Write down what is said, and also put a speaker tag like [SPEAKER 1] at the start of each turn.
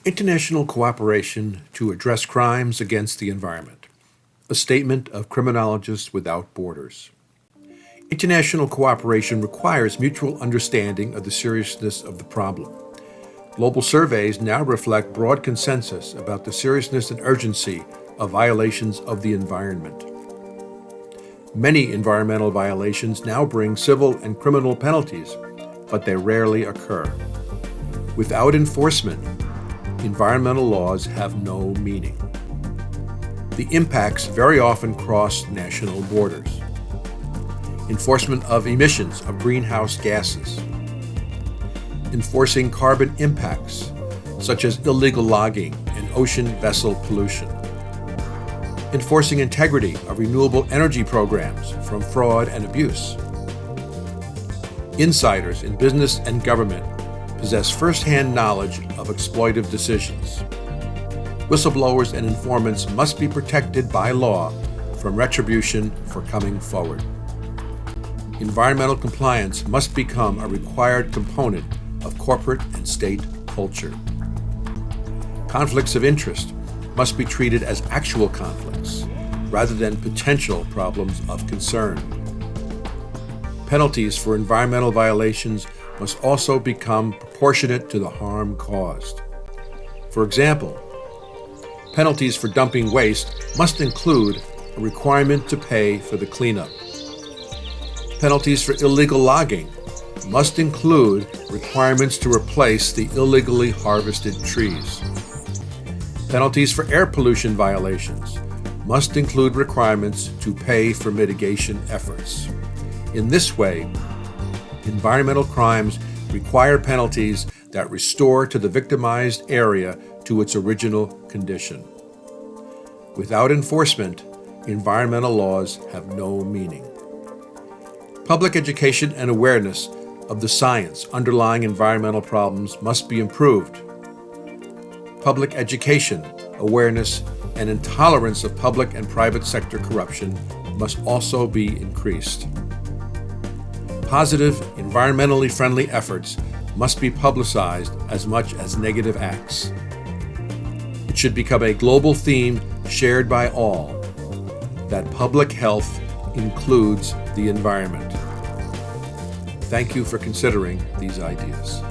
[SPEAKER 1] International cooperation to address crimes against the environment. A statement of Criminologists Without Borders. International cooperation requires mutual understanding of the seriousness of the problem. Global surveys now reflect broad consensus about the seriousness and urgency of violations of the environment. Many environmental violations now bring civil and criminal penalties, but they rarely occur. Without enforcement, environmental laws have no meaning. The impacts very often cross national borders. Enforcement of emissions of greenhouse gases. Enforcing carbon impacts, such as illegal logging and ocean vessel pollution. Enforcing integrity of renewable energy programs from fraud and abuse. Insiders in business and government possess first-hand knowledge of exploitive decisions. Whistleblowers and informants must be protected by law from retribution for coming forward. Environmental compliance must become a required component of corporate and state culture. Conflicts of interest must be treated as actual conflicts rather than potential problems of concern. Penalties for environmental violations must also become proportionate to the harm caused. For example, penalties for dumping waste must include a requirement to pay for the cleanup. Penalties for illegal logging must include requirements to replace the illegally harvested trees. Penalties for air pollution violations must include requirements to pay for mitigation efforts. In this way, environmental crimes require penalties that restore to the victimized area to its original condition. Without enforcement, environmental laws have no meaning. Public education and awareness of the science underlying environmental problems must be improved. Public education, awareness, and intolerance of public and private sector corruption must also be increased. Positive, environmentally friendly efforts must be publicized as much as negative acts. It should become a global theme shared by all, that public health includes the environment. Thank you for considering these ideas.